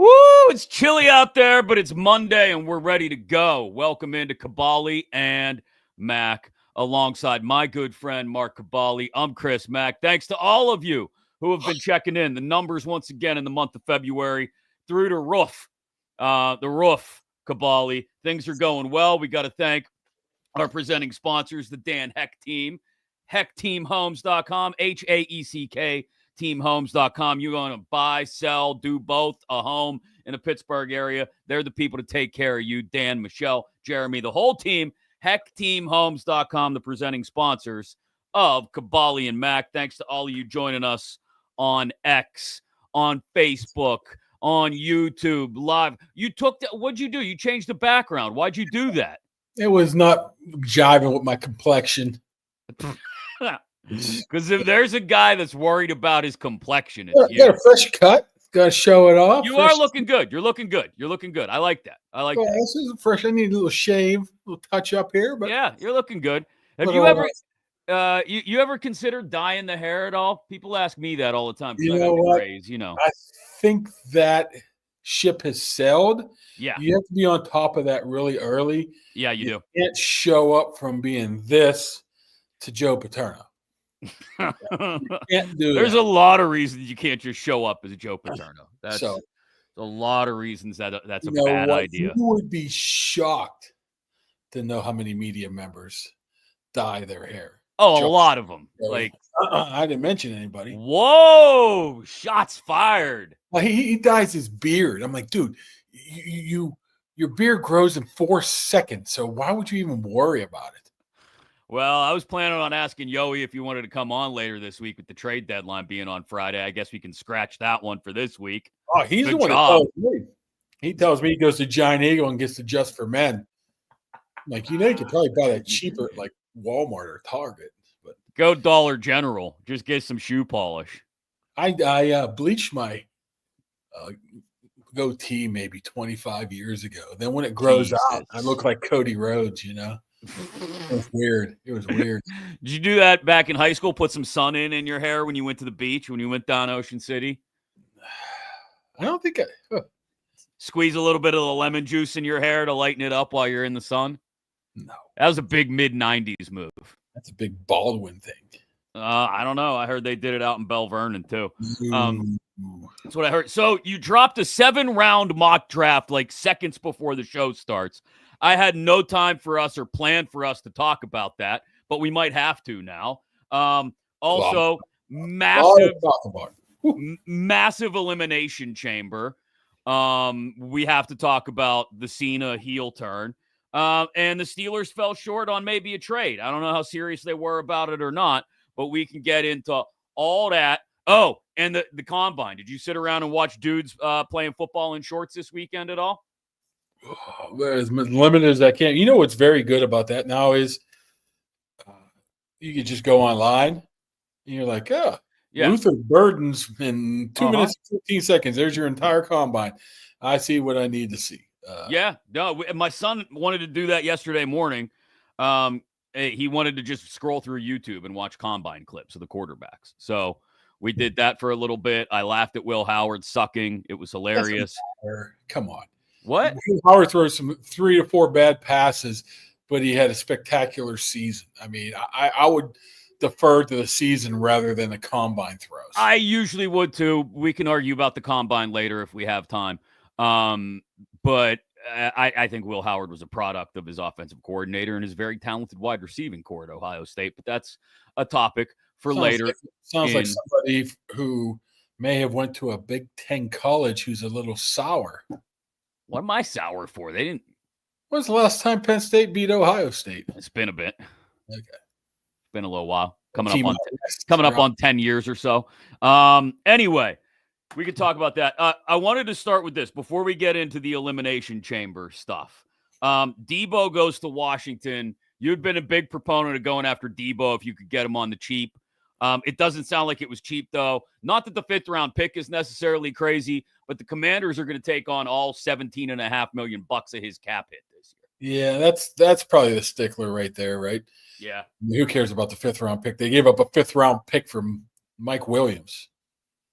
Woo! It's chilly out there, but it's Monday and we're ready to go. Welcome into Kaboly and Mack alongside my good friend Mark Kaboly. I'm Chris Mack. Thanks to all of you who have been checking in. The numbers once again in the month of February through the roof. Kaboly. Things are going well. We got to thank our presenting sponsors, the Dan Heck team, heckteamhomes.com, HAECK. teamhomes.com. You're going to buy, sell, do both a home in the Pittsburgh area. They're the people to take care of you. Dan, Michelle, Jeremy, the whole team. Heckteamhomes.com, the presenting sponsors of Kaboly and Mack. Thanks to all of you joining us on X, on Facebook, on YouTube, live. What'd you do? You changed the background. Why'd you do that? It was not jiving with my complexion. Because if there's a guy that's worried about his complexion, it's you. Got a fresh cut. Got to show it off. You are looking good. You're looking good. I like that. That. This is fresh. I need a little shave, a little touch up here. But yeah, you're looking good. Have you ever you ever considered dyeing the hair at all? People ask me that all the time. You know what? Grays, I think that ship has sailed. Yeah. You have to be on top of that really early. Yeah, you do. Can't show up from being this to Joe Paterno. There's a lot of reasons you can't just show up as a Joe Paterno. That's a lot of reasons that's a bad idea. You would be shocked to know how many media members dye their hair. Oh, a lot of them. I didn't mention anybody. Whoa, shots fired. Well, he dyes his beard. I'm like, dude, your beard grows in 4 seconds, so why would you even worry about it? Well, I was planning on asking Yoey if you wanted to come on later this week with the trade deadline being on Friday. I guess we can scratch that one for this week. Oh, he's the one that tells me. He tells me he goes to Giant Eagle and gets the Just for Men. Like, you could probably buy that cheaper at like Walmart or Target. But go Dollar General. Just get some shoe polish. I bleached my goatee maybe 25 years ago. Then when it grows out, I look like Cody Rhodes, It was weird. Did you do that back in high school? Put some sun in your hair when you went to the beach, when you went down Ocean City? I don't think Squeeze a little bit of the lemon juice in your hair to lighten it up while you're in the sun? No. That was a big mid-90s move. That's a big Baldwin thing. I don't know. I heard they did it out in Belle Vernon, too. That's what I heard. So you dropped a 7-round mock draft like seconds before the show starts. I had no time for us or plan for us to talk about that, but we might have to now. Massive Elimination Chamber. We have to talk about the Cena heel turn. And the Steelers fell short on maybe a trade. I don't know how serious they were about it or not, but we can get into all that. Oh, and the combine. Did you sit around and watch dudes playing football in shorts this weekend at all? As limited as I can. You know what's very good about that now is you can just go online and you're like, Luther Burden's in 2 minutes and 15 seconds. There's your entire combine. I see what I need to see. My son wanted to do that yesterday morning. He wanted to just scroll through YouTube and watch combine clips of the quarterbacks. So we did that for a little bit. I laughed at Will Howard sucking. It was hilarious. Come on. What? Will Howard throws some 3 to 4 bad passes, but he had a spectacular season. I mean, I would defer to the season rather than the combine throws. I usually would too. We can argue about the combine later if we have time. But I think Will Howard was a product of his offensive coordinator and his very talented wide receiving core at Ohio State. But that's a topic for later. Sounds like somebody who may have went to a Big Ten college who's a little sour. What am I sour for? They didn't. When's the last time Penn State beat Ohio State? It's been a bit. Okay. It's been a little while. Coming up on 10 years or so. Anyway, we could talk about that. I wanted to start with this before we get into the Elimination Chamber stuff. Deebo goes to Washington. You'd been a big proponent of going after Deebo if you could get him on the cheap. It doesn't sound like it was cheap, though. Not that the 5th-round pick is necessarily crazy, but the Commanders are going to take on all $17.5 million of his cap hit this year. Yeah, that's probably the stickler right there, right? Yeah. Who cares about the 5th-round pick? They gave up a 5th-round pick for Mike Williams.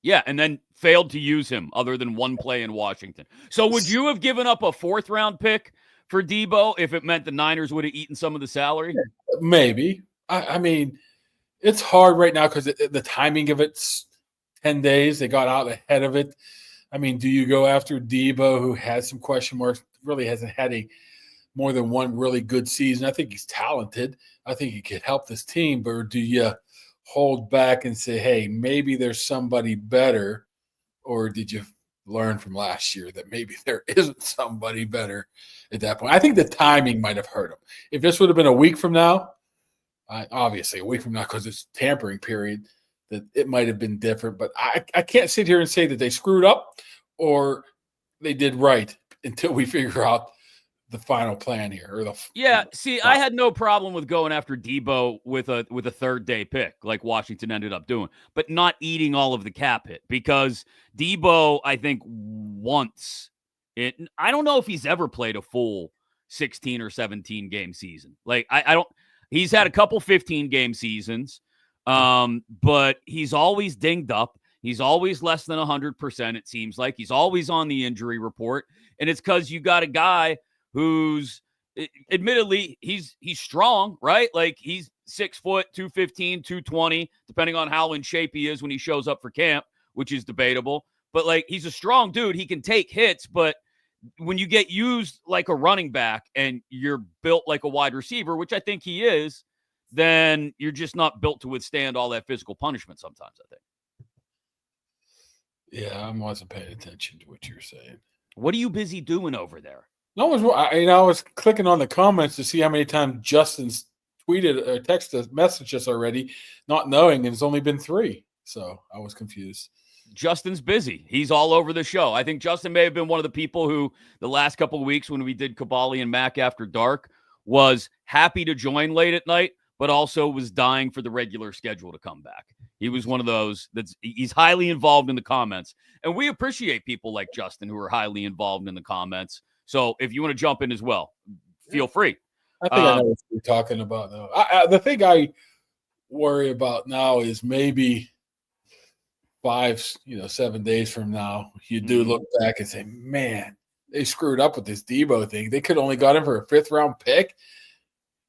Yeah, and then failed to use him other than one play in Washington. So would you have given up a 4th-round pick for Deebo if it meant the Niners would have eaten some of the salary? Maybe. I mean, it's hard right now because the timing of it's 10 days. They got out ahead of it. I mean, do you go after Deebo, who has some question marks, really hasn't had more than one really good season? I think he's talented. I think he could help this team. But do you hold back and say, hey, maybe there's somebody better? Or did you learn from last year that maybe there isn't somebody better at that point? I think the timing might have hurt him. If this would have been a week from now, obviously a week from now because it's tampering period, that it might have been different. But I can't sit here and say that they screwed up or they did right until we figure out the final plan here. I had no problem with going after Deebo with a 3rd-day pick like Washington ended up doing, but not eating all of the cap hit because Deebo, I think, I don't know if he's ever played a full 16 or 17 game season. Like I don't. He's had a couple 15-game seasons, but he's always dinged up. He's always less than 100%, it seems like. He's always on the injury report, and it's because you got a guy who's admittedly he's strong, right? Like he's 6 foot, 215, 220, depending on how in shape he is when he shows up for camp, which is debatable. But like he's a strong dude. He can take hits, but when you get used like a running back and you're built like a wide receiver, which I think he is, then you're just not built to withstand all that physical punishment sometimes, I think. Yeah, I wasn't paying attention to what you're saying. What are you busy doing over there? I was clicking on the comments to see how many times Justin's tweeted or texted messaged us already, not knowing, and it's only been 3. So I was confused. Justin's busy. He's all over the show. I think Justin may have been one of the people who the last couple of weeks when we did Kaboly and Mack After Dark was happy to join late at night, but also was dying for the regular schedule to come back. He was one of those he's highly involved in the comments. And we appreciate people like Justin who are highly involved in the comments. So if you want to jump in as well, feel free. I think I know what you're talking about, though. The thing I worry about now is maybe 7 days from now, you do look back and say, man, they screwed up with this Deebo thing. They could only got him for a 5th-round pick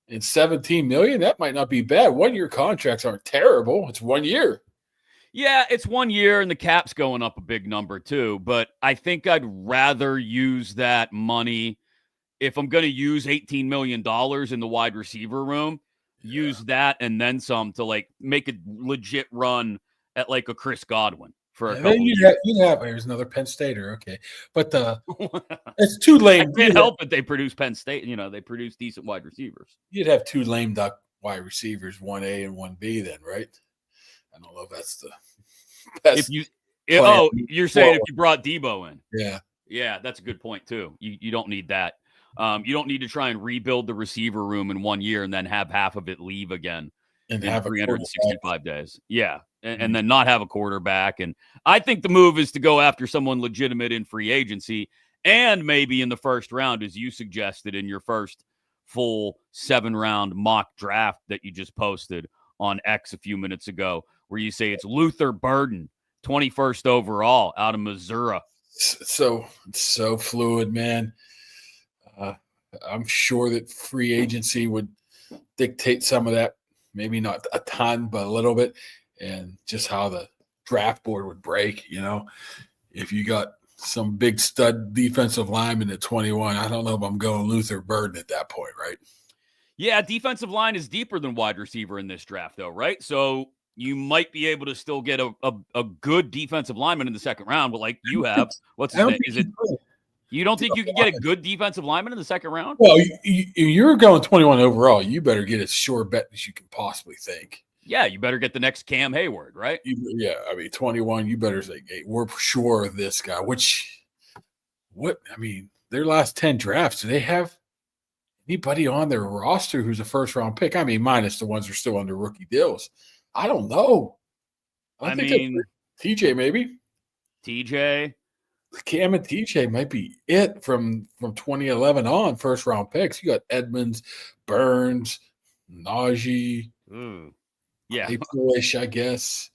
and $17 million. That might not be bad. 1-year contracts aren't terrible. It's 1 year. Yeah, it's 1 year, and the cap's going up a big number too. But I think I'd rather use that money if I'm going to use $18 million in the wide receiver room, use that and then some to like make a legit run at like a Chris Godwin for a couple years. There's another Penn Stater, okay. But it's too lame. I can't help it. They produce Penn State. They produce decent wide receivers. You'd have 2 lame duck wide receivers, 1A and 1B then, right? I don't know if that's the best. You're saying if you brought Deebo in. Yeah, that's a good point too. You don't need that. You don't need to try and rebuild the receiver room in 1 year and then have half of it leave again and in have 365 days. Yeah, and then not have a quarterback. And I think the move is to go after someone legitimate in free agency and maybe in the 1st round, as you suggested in your first full 7-round mock draft that you just posted on X a few minutes ago, where you say it's Luther Burden, 21st overall out of Missouri. So fluid, man. I'm sure that free agency would dictate some of that, maybe not a ton, but a little bit, and just how the draft board would break. If you got some big stud defensive lineman at 21, I don't know if I'm going Luther Burden at that point, right? Yeah, defensive line is deeper than wide receiver in this draft, though, right? So you might be able to still get a good defensive lineman in the 2nd round, but like you have, what's his name? Is it? You don't think you can get a good defensive lineman in the 2nd round? Well, you're going 21 overall. You better get as sure bet as you can possibly think. Yeah, you better get the next Cam Hayward, right? 21, you better say, hey, we're sure of this guy. Their last 10 drafts, do they have anybody on their roster who's a 1st-round pick? Minus the ones who are still under rookie deals. I don't know. I think TJ maybe. TJ. Cam and TJ might be it from 2011 on, 1st-round picks. You got Edmonds, Burns, Najee. Yeah. April-ish, I guess.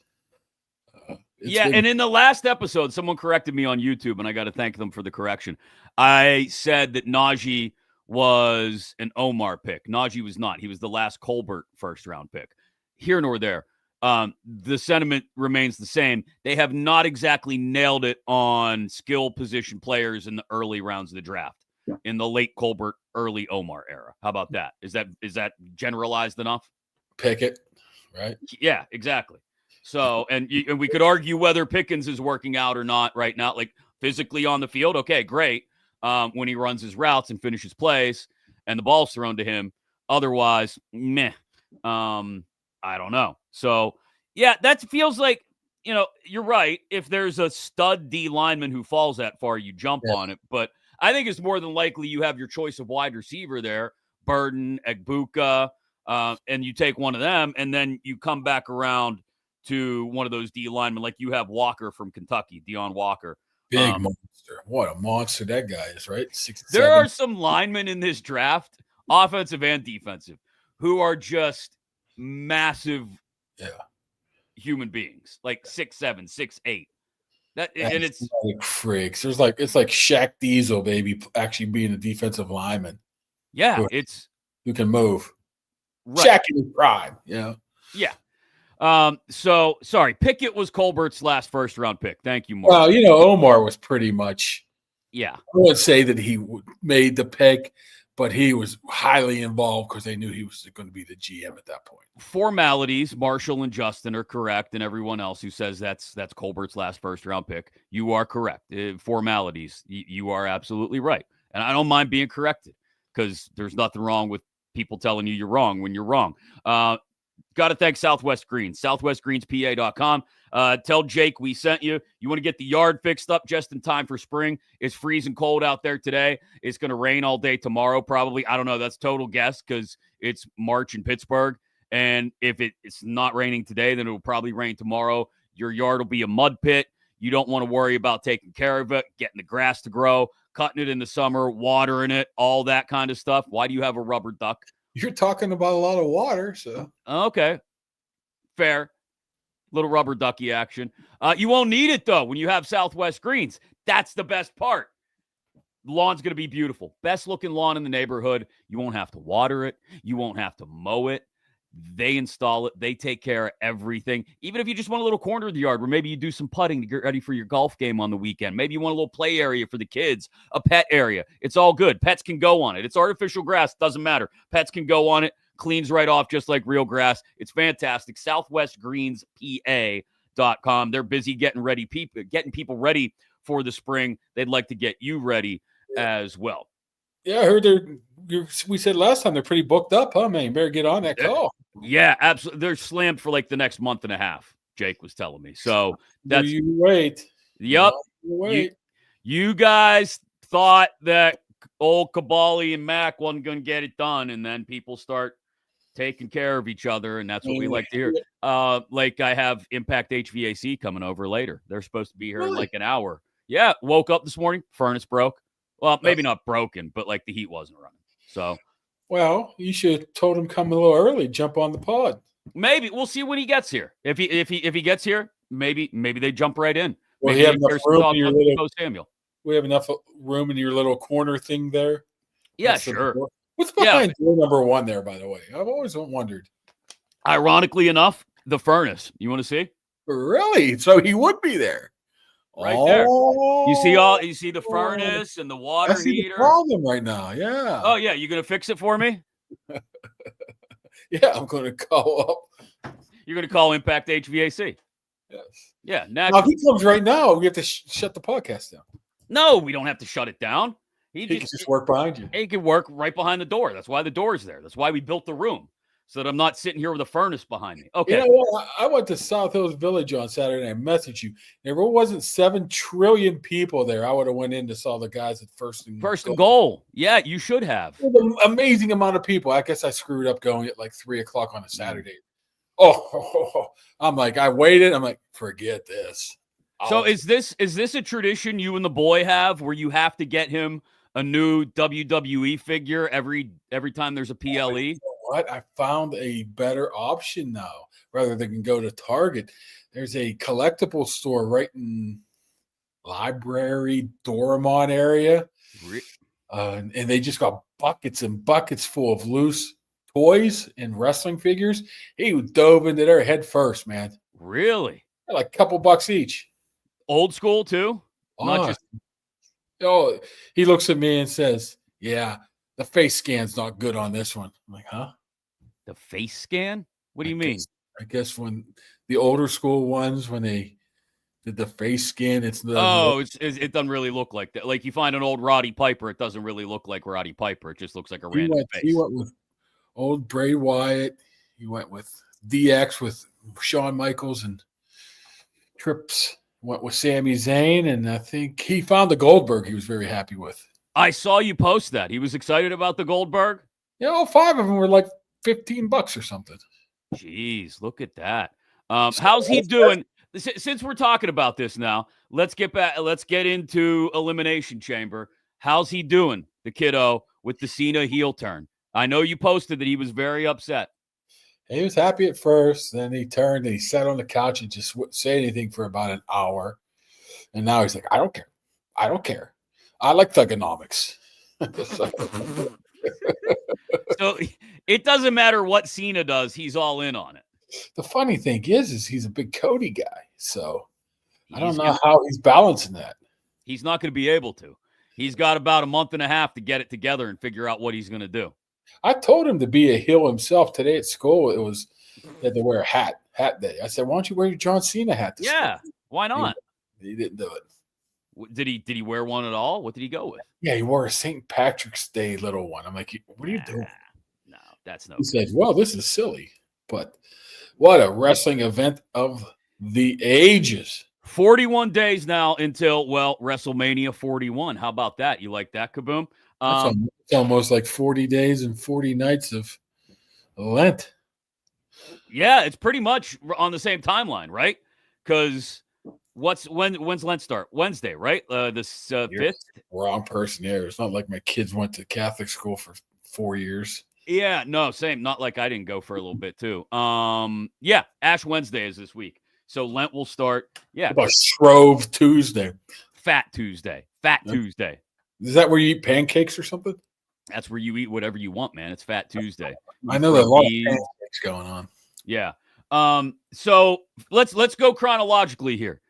And in the last episode, someone corrected me on YouTube, and I got to thank them for the correction. I said that Najee was an Omar pick. Najee was not. He was the last Colbert first-round pick. Here nor there. The sentiment remains the same. They have not exactly nailed it on skill position players in the early rounds of the draft. In the late Colbert, early Omar era. How about that? Is that generalized enough? Pickett, right? Yeah, exactly. So, and we could argue whether Pickens is working out or not right now, like physically on the field. Okay, great. When he runs his routes and finishes plays and the ball's thrown to him. Otherwise, meh. I don't know. So, yeah, that feels like, you're right. If there's a stud D lineman who falls that far, you jump on it. But I think it's more than likely you have your choice of wide receiver there, Burden, Egbuka, and you take one of them, and then you come back around to one of those D linemen, like you have Walker from Kentucky, Deion Walker. Big monster. What a monster that guy is, right? 6'7". There are some linemen in this draft, offensive and defensive, who are just massive human beings, like 6'7", 6'8". It's like freaks. It's like Shaq Diesel, baby, actually being a defensive lineman. Yeah, who can move. Right. Shaq in his prime, Yeah. So sorry, Pickett was Colbert's last first round pick. Thank you, Mark. Well, Omar was pretty much. Yeah. I wouldn't say that he made the pick, but he was highly involved because they knew he was going to be the GM at that point. Formalities, Marshall and Justin are correct, and everyone else who says that's Colbert's last first round pick, you are correct. Formalities, you are absolutely right, and I don't mind being corrected because there's nothing wrong with people telling you you're wrong when you're wrong. Got to thank Southwest Greens, southwestgreenspa.com. Tell Jake we sent you. You want to get the yard fixed up just in time for spring. It's freezing cold out there today. It's going to rain all day tomorrow, probably. I don't know. That's total guess because it's March in Pittsburgh. And if it's not raining today, then it will probably rain tomorrow. Your yard will be a mud pit. You don't want to worry about taking care of it, getting the grass to grow, cutting it in the summer, watering it, all that kind of stuff. Why do you have a rubber duck? You're talking about a lot of water, so. Okay. Fair. Little rubber ducky action. You won't need it, though, when you have Southwest Greens. That's the best part. The lawn's going to be beautiful. Best-looking lawn in the neighborhood. You won't have to water it. You won't have to mow it. They install it. They take care of everything. Even if you just want a little corner of the yard where maybe you do some putting to get ready for your golf game on the weekend. Maybe you want a little play area for the kids, a pet area. It's all good. Pets can go on it. It's artificial grass. Doesn't matter. Pets can go on it. Cleans right off just like real grass. It's fantastic. SouthwestGreensPA.com. They're busy getting people ready for the spring. They'd like to get you ready as well. Yeah, I heard we said last time they're pretty booked up, huh, man? You better get on that call. Yeah, absolutely. They're slammed for like the next month and a half, Jake was telling me. So that's you wait. Yep. You guys thought that old Kaboly and Mack wasn't going to get it done, and then people start taking care of each other, and that's what we like to hear. Like I have Impact HVAC coming over later. They're supposed to be here in like an hour. Yeah, woke up this morning, furnace broke. Well, maybe not broken, but like the heat wasn't running. So, well, you should have told him come a little early, jump on the pod. Maybe we'll see when he gets here. If he gets here, maybe they jump right in. Well, maybe have enough room in your little, Samuel. We have enough room in your little corner thing there. Yeah, sure. What's behind door number 1 there, by the way? I've always wondered. Ironically enough, the furnace. You want to see? Really? So he would be there. Right there. You see the furnace and the water heater. The problem right now. Yeah. Oh yeah, you gonna fix it for me? Yeah, I'm gonna call up. You're gonna call Impact HVAC. Yes. Yeah. Now he comes right now. We have to shut the podcast down. No, we don't have to shut it down. He can just work behind you. He can work right behind the door. That's why the door's there. That's why we built the room. So that I'm not sitting here with a furnace behind me. Okay. You know what? I went to South Hills Village on Saturday and I messaged you. If it wasn't 7 trillion people there, I would have went in to saw the guys at first and goal. Yeah, you should have. An amazing amount of people. I guess I screwed up going at like 3:00 on a Saturday. Oh, I'm like, I waited. I'm like, forget this. So is this a tradition you and the boy have where you have to get him a new WWE figure every time there's a PLE? what? I found a better option now. Rather than go to Target, there's a collectible store right in Library Doramon area. And they just got buckets and buckets full of loose toys and wrestling figures. He dove into there head first, man. Really? Like a couple bucks each. Old school too? Not just. Oh, he looks at me and says, "Yeah, the face scan's not good on this one." I'm like, "Huh? The face scan? What do you mean?" I guess when the older school ones, when they did the face scan, it doesn't really look like that. Like you find an old Roddy Piper, it doesn't really look like Roddy Piper. It just looks like a random face. He went with old Bray Wyatt. He went with DX with Shawn Michaels and Trips. Went with Sami Zayn, and I think he found the Goldberg he was very happy with. I saw you post that. He was excited about the Goldberg? Yeah, all 5 of them were like $15 or something. Jeez, look at that. How's he doing? Since we're talking about this now, let's get back. Let's get into Elimination Chamber. How's he doing, the kiddo, with the Cena heel turn? I know you posted that he was very upset. He was happy at first. Then he turned and he sat on the couch and just wouldn't say anything for about an hour. And now he's like, I don't care. I don't care. I like thugonomics. So it doesn't matter what Cena does. He's all in on it. The funny thing is he's a big Cody guy. So I don't know how he's balancing that. He's not going to be able to. He's got about a month and a half to get it together and figure out what he's going to do. I told him to be a heel himself today at school. It was he had to wear a hat day. I said, "Why don't you wear your John Cena hat?" Yeah, school? Why not? He didn't do it. Did he wear one at all? What did he go with? Yeah, he wore a St. Patrick's Day little one. I'm like, "What are you doing?" No, that's no. He said, "Well, this is silly, but what a wrestling event of the ages." 41 days now until, WrestleMania 41. How about that? You like that, Kaboom? It's almost like 40 days and 40 nights of Lent. Yeah, it's pretty much on the same timeline, right? Because when's Lent start? Wednesday, right? This 5th? Wrong person here. It's not like my kids went to Catholic school for 4 years. Yeah, no, same. Not like I didn't go for a little bit too. Yeah, Ash Wednesday is this week. So Lent will start. Yeah. What about Shrove Tuesday? Fat Tuesday. Tuesday. Is that where you eat pancakes or something? That's where you eat whatever you want, man. It's Fat Tuesday. I know there's a lot of pancakes going on. Yeah. So let's go chronologically here.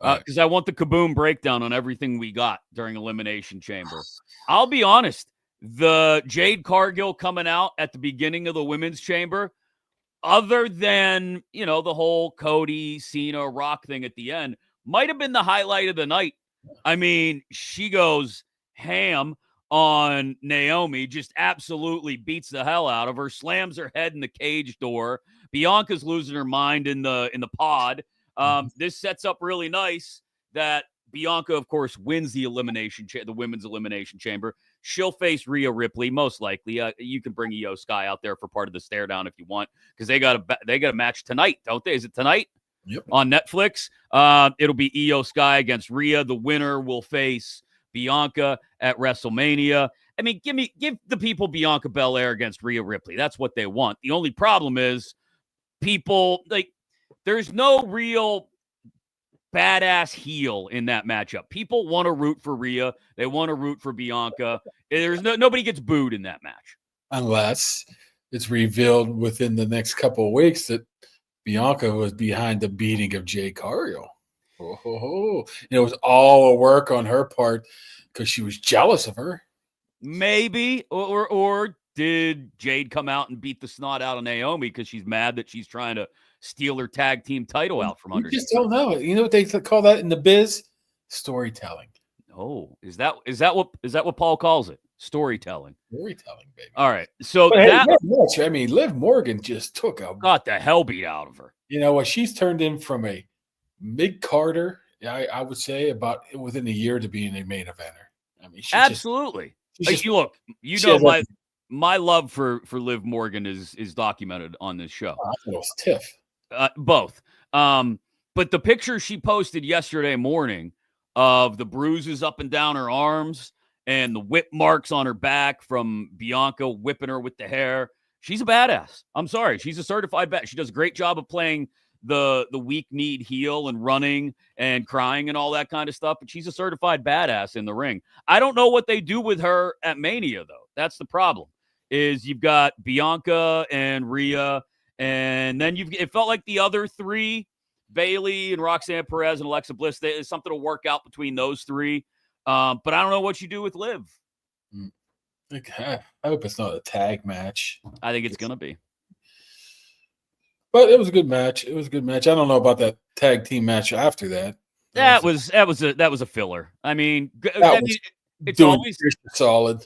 Because I want the Kaboom breakdown on everything we got during Elimination Chamber. I'll be honest. The Jade Cargill coming out at the beginning of the Women's Chamber, other than, the whole Cody, Cena, Rock thing at the end, might have been the highlight of the night. I mean, she goes ham on Naomi, just absolutely beats the hell out of her, slams her head in the cage door. Bianca's losing her mind in the pod. This sets up really nice that Bianca, of course, wins the Women's Elimination Chamber. She'll face Rhea Ripley, most likely. You can bring Io Sky out there for part of the stare down if you want, because they got a match tonight, don't they? Is it tonight? Yep. On Netflix. It'll be Io Sky against Rhea. The winner will face Bianca at WrestleMania. I mean, give the people Bianca Belair against Rhea Ripley. That's what they want. The only problem is there's no real badass heel in that matchup. People want to root for Rhea. They want to root for Bianca. There's nobody gets booed in that match. Unless it's revealed within the next couple of weeks that Bianca was behind the beating of Jade Cargill. It was all a work on her part because she was jealous of her. Maybe, or did Jade come out and beat the snot out of Naomi because she's mad that she's trying to steal her tag team title out from under? You just don't know. You know what they call that in the biz? Storytelling. Oh, is that what Paul calls it? Storytelling. Storytelling, baby. All right. So Liv Morgan just got the hell beat out of her. You know what? She's turned in from a mid-carder, I would say, about within a year to being a main eventer. I mean, absolutely. My love for Liv Morgan is documented on this show. I thought it was Tiff. Both. But the picture she posted yesterday morning of the bruises up and down her arms and the whip marks on her back from Bianca whipping her with the hair, She's a badass. I'm sorry. She's a certified badass. She does a great job of playing the weak need heel and running and crying and all that kind of stuff, but she's a certified badass in the ring. I don't know what they do with her at Mania, though. That's the problem, is you've got Bianca and Rhea, and then it felt like the other three, Bayley and Roxanne Perez and Alexa Bliss, there's something to work out between those three. But I don't know what you do with Liv. I hope it's not a tag match. I think it's going to be. But it was a good match. It was a good match. I don't know about that tag team match after that. That was a filler. I mean, it's always Trisha solid.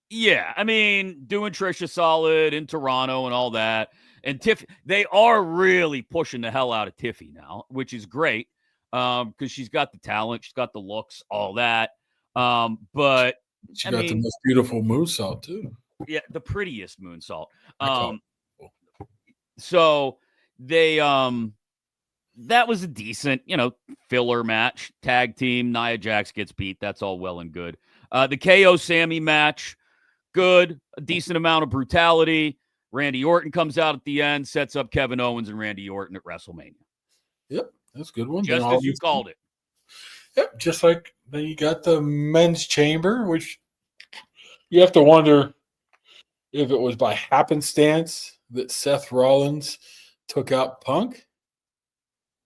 Yeah, I mean, doing Trisha solid in Toronto and all that. And Tiff, they are really pushing the hell out of Tiffy now, which is great because she's got the talent, she's got the looks, all that. But she got the most beautiful moonsault too. Yeah, the prettiest moonsault. So they that was a decent, filler match. Tag team, Nia Jax gets beat. That's all well and good. The KO Sammy match, good. A decent amount of brutality. Randy Orton comes out at the end, sets up Kevin Owens and Randy Orton at WrestleMania. Yep, that's a good one. Just as you called it. Yep, just like then you got the men's chamber, which you have to wonder if it was by happenstance that Seth Rollins took out Punk,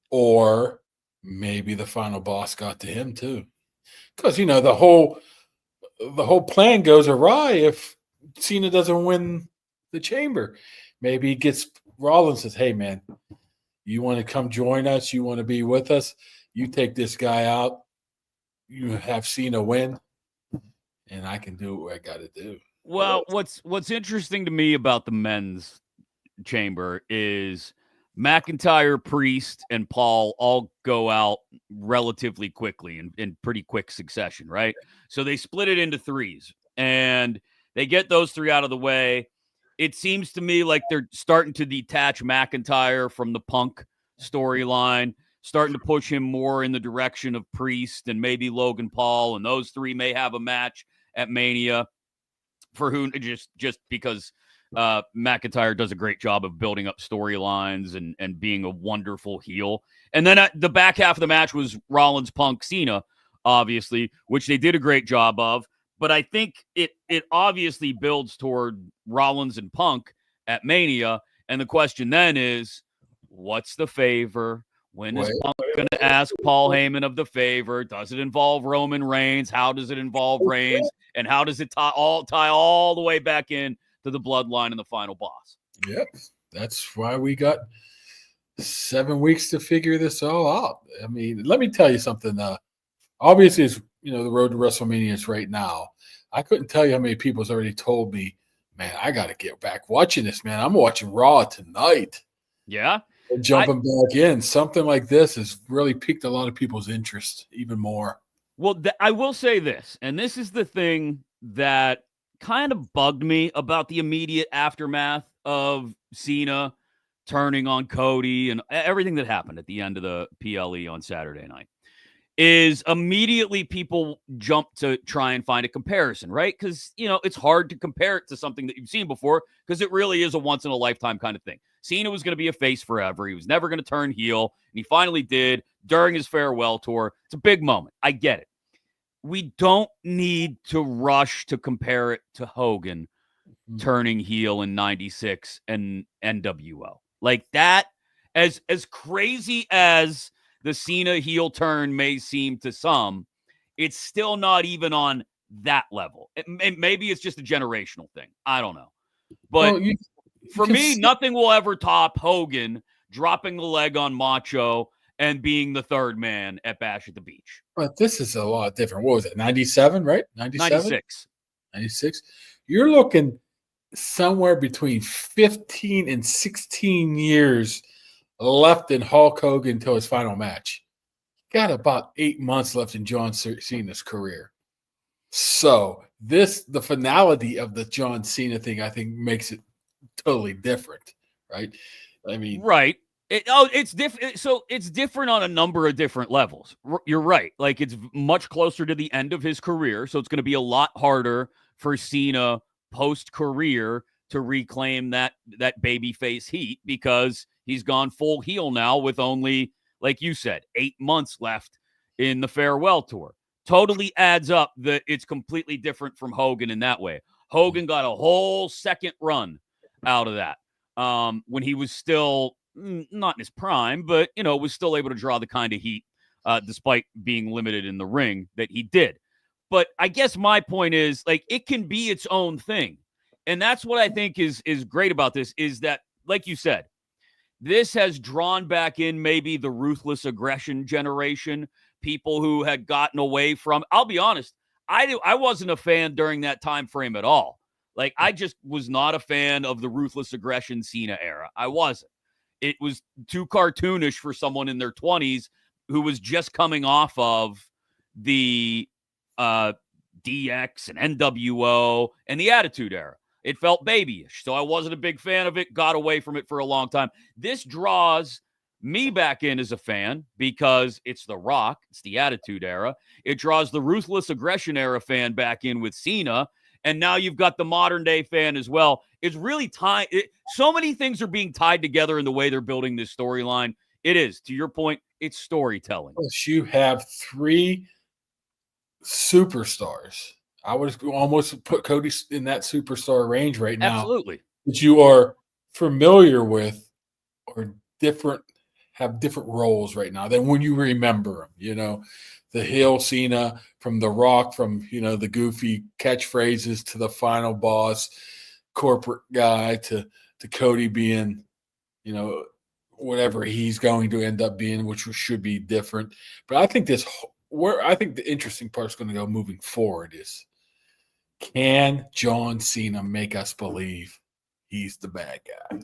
or maybe the final boss got to him too. Because the whole plan goes awry if Cena doesn't win the chamber. Maybe he gets Rollins, says, "Hey man, you want to come join us? You want to be with us? You take this guy out. You have Cena win, and I can do what I got to do." Well, what's interesting to me about the men's chamber is McIntyre, Priest, and Paul all go out relatively quickly in pretty quick succession, right? So they split it into threes, and they get those three out of the way. It seems to me like they're starting to detach McIntyre from the Punk storyline, starting to push him more in the direction of Priest and maybe Logan Paul, and those three may have a match at Mania for who just because McIntyre does a great job of building up storylines and being a wonderful heel. And then the back half of the match was Rollins, Punk, Cena, obviously, which they did a great job of. But I think it obviously builds toward Rollins and Punk at Mania. And the question then is, what's the favor? When is Punk going to ask Paul Heyman of the favor? Does it involve Roman Reigns? How does it involve Reigns? And how does it tie all the way back in to the bloodline and the final boss? Yep. That's why we got 7 weeks to figure this all out. I mean, let me tell you something. Obviously, it's, the road to WrestleMania is right now. I couldn't tell you how many people's already told me, man, I got to get back watching this, man. I'm watching Raw tonight. Yeah. And jumping back in. Something like this has really piqued a lot of people's interest even more. Well, I will say this, and this is the thing that kind of bugged me about the immediate aftermath of Cena turning on Cody and everything that happened at the end of the PLE on Saturday night. Is immediately people jump to try and find a comparison, right? Because, it's hard to compare it to something that you've seen before because it really is a once-in-a-lifetime kind of thing. Cena was going to be a face forever. He was never going to turn heel, and he finally did during his farewell tour. It's a big moment. I get it. We don't need to rush to compare it to Hogan turning heel in 96 and NWO. Like that, as crazy as the Cena heel turn may seem to some, it's still not even on that level. Maybe it's just a generational thing. I don't know. But for me, nothing will ever top Hogan dropping the leg on Macho and being the third man at Bash at the Beach. But this is a lot different. What was it, 97, right? 96. 96. You're looking somewhere between 15 and 16 years left in Hulk Hogan until his final match. Got about 8 months left in John Cena's career. So the finality of the John Cena thing, I think, makes it totally different, right? I mean, right. It's different. So it's different on a number of different levels. You're right. Like, it's much closer to the end of his career, so it's going to be a lot harder for Cena post-career to reclaim that babyface heat because he's gone full heel now with only, like you said, 8 months left in the farewell tour. Totally adds up that it's completely different from Hogan in that way. Hogan got a whole second run out of that when he was still not in his prime, but, was still able to draw the kind of heat despite being limited in the ring that he did. But I guess my point is, like, it can be its own thing. And that's what I think is great about this is that, like you said, this has drawn back in maybe the ruthless aggression generation, people who had gotten away from. I'll be honest, I wasn't a fan during that time frame at all. Like, I just was not a fan of the ruthless aggression Cena era. I wasn't. It was too cartoonish for someone in their 20s who was just coming off of the DX and NWO and the Attitude Era. It felt babyish, so I wasn't a big fan of it, got away from it for a long time. This draws me back in as a fan because it's The Rock, it's the Attitude Era. It draws the Ruthless Aggression Era fan back in with Cena, and now you've got the modern-day fan as well. It's really tied. So many things are being tied together in the way they're building this storyline. It is, to your point, it's storytelling. You have 3 superstars. I would almost put Cody in that superstar range right now. Absolutely. That you are familiar with or have different roles right now than when you remember them. The heel Cena, from The Rock, from, the goofy catchphrases to the final boss, corporate guy to Cody being, whatever he's going to end up being, which should be different. But I think the interesting part is going to go moving forward is, can John Cena make us believe he's the bad guy?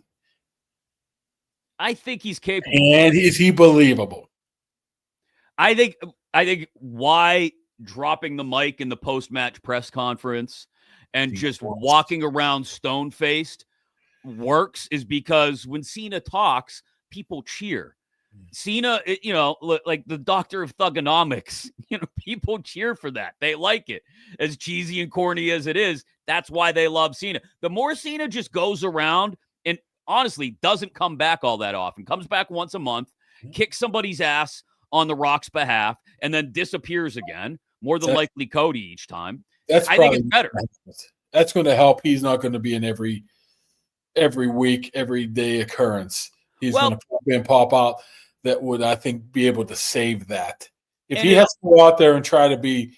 I think he's capable. And is he believable? I think why dropping the mic in the post-match press conference and just walking around stone-faced works is because when Cena talks, people cheer. Cena, like the doctor of thugonomics, people cheer for that. They like it. As cheesy and corny as it is, that's why they love Cena. The more Cena just goes around and honestly doesn't come back all that often, comes back once a month, kicks somebody's ass on The Rock's behalf, and then disappears again, more than likely Cody each time. I think it's better. That's going to help. He's not going to be an every week, every day occurrence. He's going to pop out. That would, I think, be able to save that. If he has to go out there and try to be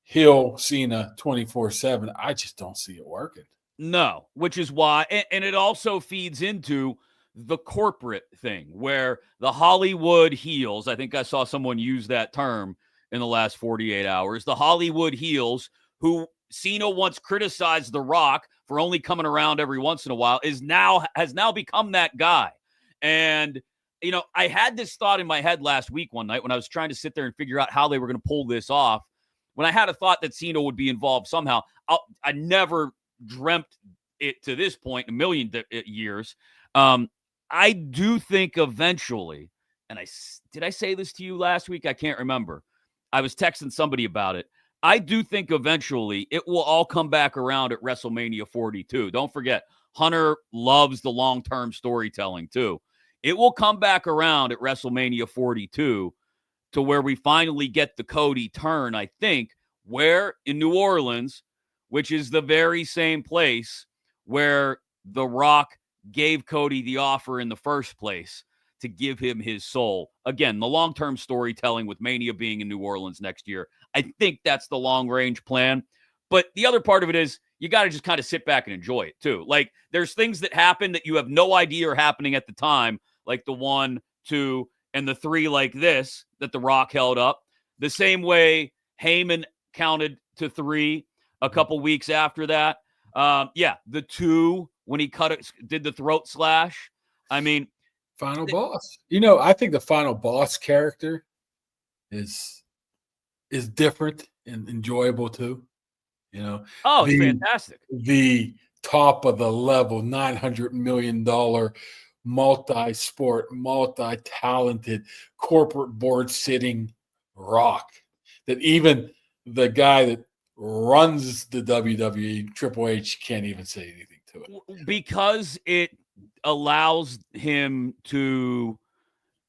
heel Cena 24/7, I just don't see it working. No, which is why, and it also feeds into the corporate thing where the Hollywood heels, I think I saw someone use that term in the last 48 hours, the Hollywood heels who Cena once criticized The Rock for only coming around every once in a while has now become that guy. And I had this thought in my head last week one night when I was trying to sit there and figure out how they were going to pull this off. When I had a thought that Cena would be involved somehow, I never dreamt it to this point in a million years. I do think eventually, and did I say this to you last week? I can't remember. I was texting somebody about it. I do think eventually it will all come back around at WrestleMania 42. Don't forget, Hunter loves the long-term storytelling too. It will come back around at WrestleMania 42 to where we finally get the Cody turn, I think, where in New Orleans, which is the very same place where The Rock gave Cody the offer in the first place to give him his soul. Again, the long-term storytelling with Mania being in New Orleans next year. I think that's the long-range plan. But the other part of it is you got to just kind of sit back and enjoy it too. Like, there's things that happen that you have no idea are happening at the time, like the 1, 2, and the 3 like this that The Rock held up. The same way Heyman counted to 3 a couple weeks after that. The 2 when he did the throat slash. I mean, Final Boss. I think the Final Boss character is different and enjoyable too. It's fantastic. The top of the level, $900 million multi-sport, multi-talented, corporate board sitting Rock that even the guy that runs the WWE, Triple H, can't even say anything to it. Because it allows him to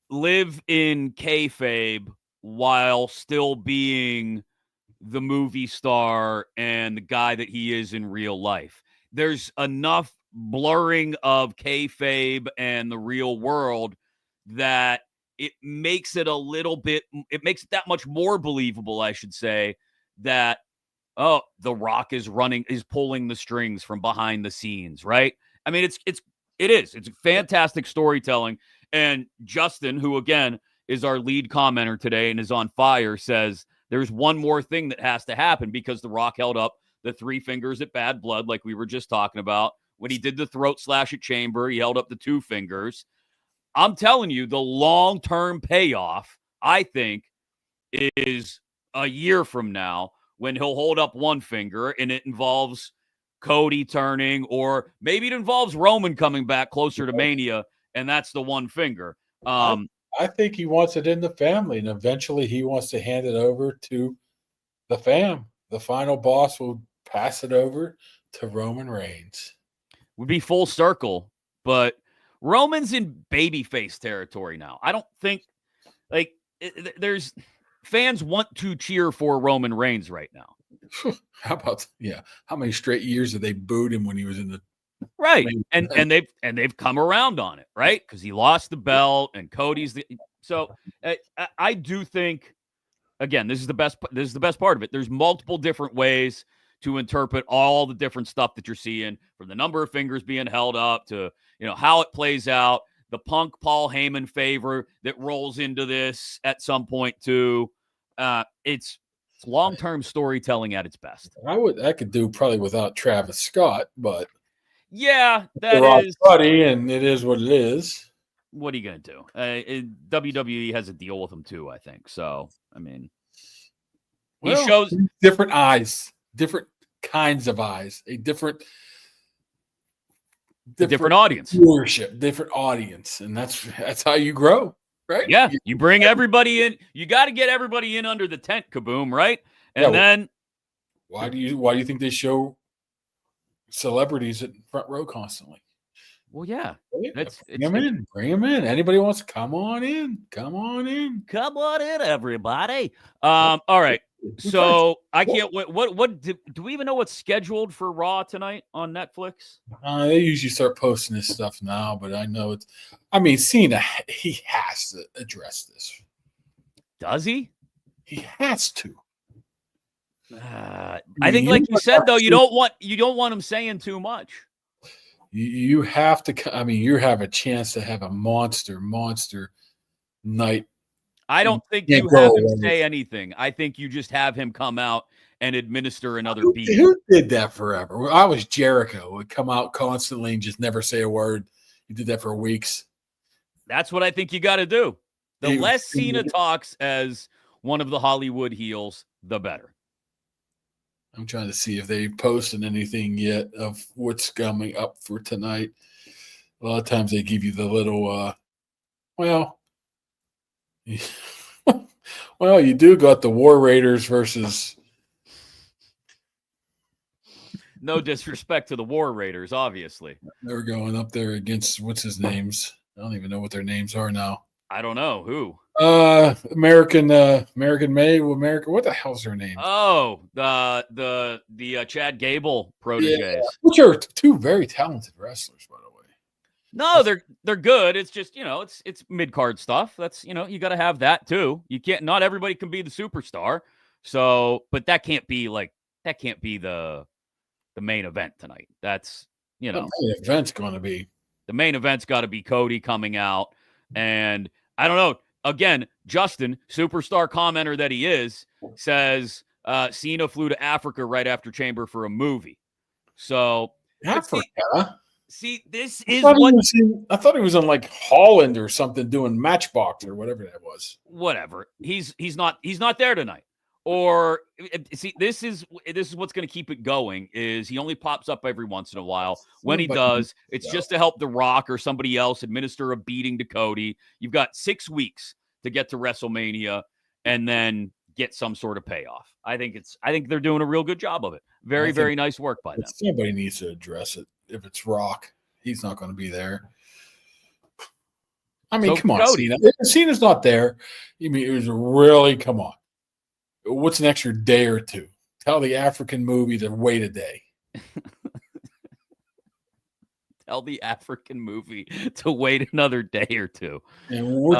live in kayfabe while still being the movie star and the guy that he is in real life. There's enough blurring of kayfabe and the real world that it makes it that much more believable, I should say, that, oh, The Rock is pulling the strings from behind the scenes, right? I mean, it's fantastic storytelling. And Justin, who again is our lead commenter today and is on fire, says there's one more thing that has to happen because The Rock held up the 3 fingers at Bad Blood, like we were just talking about. When he did the throat slash at Chamber, he held up the 2 fingers. I'm telling you, the long-term payoff, I think, is a year from now when he'll hold up 1 finger and it involves Cody turning, or maybe it involves Roman coming back closer to Mania, and that's the 1 finger. I think he wants it in the family, and eventually he wants to hand it over to the fam. The final boss will pass it over to Roman Reigns. Would be full circle, but Roman's in babyface territory now. I don't think there's fans want to cheer for Roman Reigns right now. How about how many straight years did they booed him when he was in the right? And they've come around on it, right? Because he lost the belt and Cody's so I do think, again, this is the best part of it. There's multiple different ways to interpret all the different stuff that you're seeing, from the number of fingers being held up to, how it plays out, the Punk Paul Heyman favor that rolls into this at some point too. It's long-term storytelling at its best. I could do probably without Travis Scott, but yeah, that is buddy, and it is what it is. What are you going to do? WWE has a deal with him too, I think. So, I mean, he shows different eyes, different kinds of eyes, a different audience, viewership, different audience, and that's how you grow, right? Yeah, you bring everybody in. You got to get everybody in under the tent, Kaboom, right? And then why do you think they show celebrities at front row constantly? Well, yeah, bring them in. Anybody wants to come on in, everybody. All right. So I can't wait. What do we even know what's scheduled for Raw tonight on Netflix? They usually start posting this stuff now, but I know it's. I mean, Cena, he has to address this. Does he? He has to. I think, like you said, though, you don't want him saying too much. You have to. I mean, you have a chance to have a monster night. I don't think you have him say anything. I think you just have him come out and administer another beat. Who did that forever? I was Jericho. Would come out constantly and just never say a word. He did that for weeks. That's what I think you got to do. The less Cena talks as one of the Hollywood heels, the better. I'm trying to see if they posted anything yet of what's coming up for tonight. A lot of times they give you the little, you do got the War Raiders versus. No disrespect to the War Raiders, obviously. They're going up there against what's his names. I don't even know what their names are now. I don't know who. American May. American. What the hell's their name? Oh, the Chad Gable proteges, which are 2 very talented wrestlers, by the way. No, they're good. It's just, it's mid-card stuff. That's, you got to have that too. You can't. Not everybody can be the superstar. So, but that can't be the main event tonight. That's, the main event's going to be. The main event's got to be Cody coming out, and I don't know. Again, Justin, superstar commenter that he is, says Cena flew to Africa right after Chamber for a movie. So Africa. See, this is I thought he was in like Holland or something doing Matchbox or whatever that was. Whatever. He's not there tonight. Or see, this is what's going to keep it going. Is he only pops up every once in a while. When he does, it's just to help The Rock or somebody else administer a beating to Cody. You've got 6 weeks to get to WrestleMania and then get some sort of payoff. I think they're doing a real good job of it. Very, very nice work by them. Somebody needs to address it. if it's Rock. He's not going to be there. I mean, So come on, Cody. Cena. If Cena's not there, I mean, it was really, come on. What's an extra day or two? Tell the African movie to wait a day. Tell the African movie to wait another day or two. And we're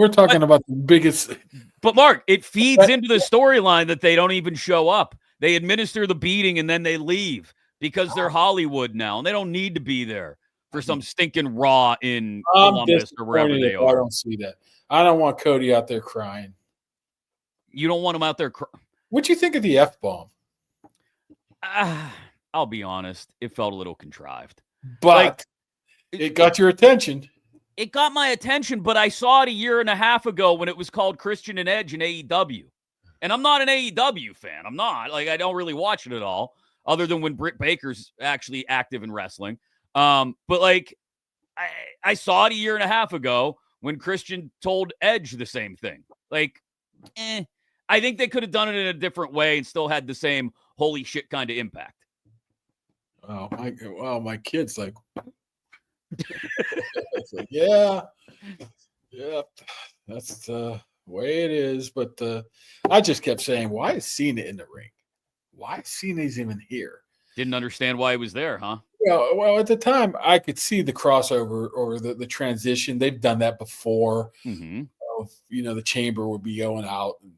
talking about the biggest. But Mark, it feeds into the storyline that they don't even show up. They administer the beating and then they leave because they're Hollywood now and they don't need to be there for some stinking Raw in Columbus or wherever they are. I don't see that. I don't want Cody out there crying. You don't want him out there crying. What'd you think of the F-bomb? I'll be honest. It felt a little contrived. But it got your attention. It got my attention, but I saw it a year and a half ago when it was called Christian and Edge in AEW. And I'm not an AEW fan. I'm not. Like, I don't really watch it at all, other than when Britt Baker's actually active in wrestling. But, like, I saw it a year and a half ago when Christian told Edge the same thing. Like, I think they could have done it in a different way and still had the same holy shit kind of impact. Oh, my kid's like, it's like, yeah, that's the way it is. But I just kept saying, why is Cena in the ring? Why is Cena even here? Didn't understand why he was there, huh? Yeah, well, at the time, I could see the crossover or the transition. They've done that before. Mm-hmm. The chamber would be going out and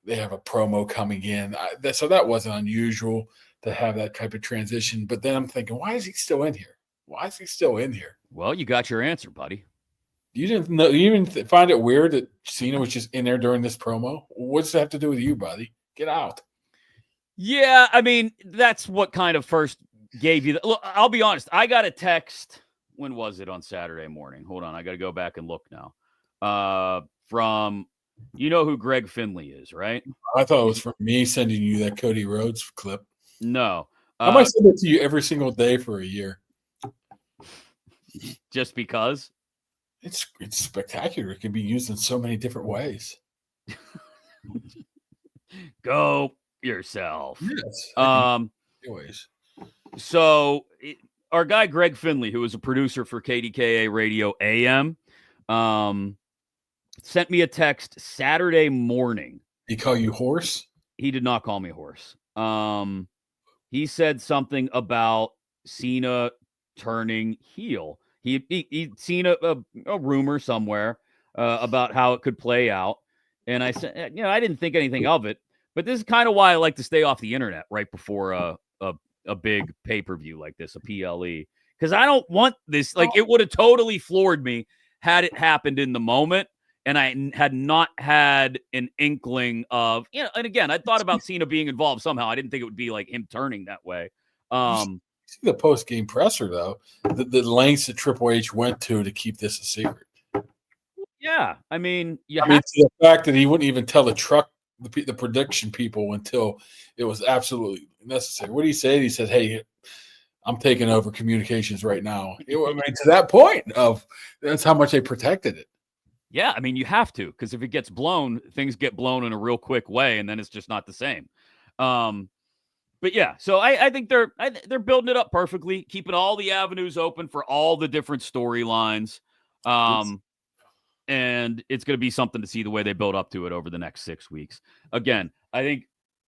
they have a promo coming in. So that wasn't unusual to have that type of transition. But then I'm thinking, why is he still in here? Why is he still in here? Well, you got your answer, buddy. You didn't know. You even find it weird that Cena was just in there during this promo? What's that have to do with you, buddy? Get out. Yeah, I mean, that's what kind of first gave you look, I'll be honest. I got a text. When was it? On Saturday morning. Hold on. I got to go back and look now. From, you know who Greg Finley is, right? I thought it was from me sending you that Cody Rhodes clip. No. I might send it to you every single day for a year. Just because? It's spectacular. It can be used in so many different ways. Go yourself. Yes. Anyways. So our guy Greg Finley, who is a producer for KDKA Radio AM, sent me a text Saturday morning. He call you horse? He did not call me horse. He said something about Cena turning heel. He'd seen a rumor somewhere about how it could play out. And I said, I didn't think anything of it. But this is kind of why I like to stay off the internet right before a big pay-per-view like this, a PLE. Because I don't want this. Like, it would have totally floored me had it happened in the moment. And I had not had an inkling of, and again, I thought about Cena being involved somehow. I didn't think it would be like him turning that way. See the post-game presser, though, the lengths that Triple H went to keep this a secret. Yeah. I mean, the fact that he wouldn't even tell the production people until it was absolutely necessary. What did he say? He said, hey, I'm taking over communications right now. To that point of that's how much they protected it. Yeah, I mean, you have to, because if it gets blown, things get blown in a real quick way, and then it's just not the same. But yeah, so I think they're building it up perfectly, keeping all the avenues open for all the different storylines. And it's going to be something to see the way they build up to it over the next 6 weeks. Again, I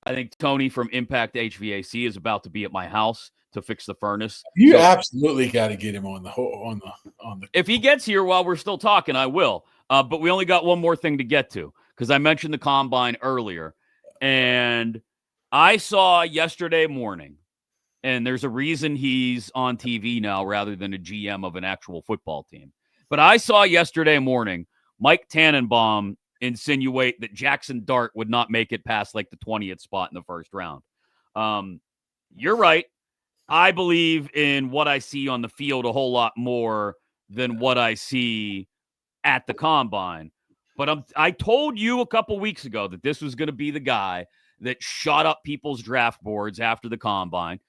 think Tony from Impact HVAC is about to be at my house to fix the furnace. You absolutely got to get him on the. If he gets here while we're still talking, I will. But we only got one more thing to get to because I mentioned the combine earlier, and I saw yesterday morning, and there's a reason he's on TV now rather than a GM of an actual football team. But I saw yesterday morning Mike Tannenbaum insinuate that Jackson Dart would not make it past like the 20th spot in the first round. You're right. I believe in what I see on the field a whole lot more than what I see at the combine. But I told you a couple weeks ago that this was going to be the guy that shot up people's draft boards after the combine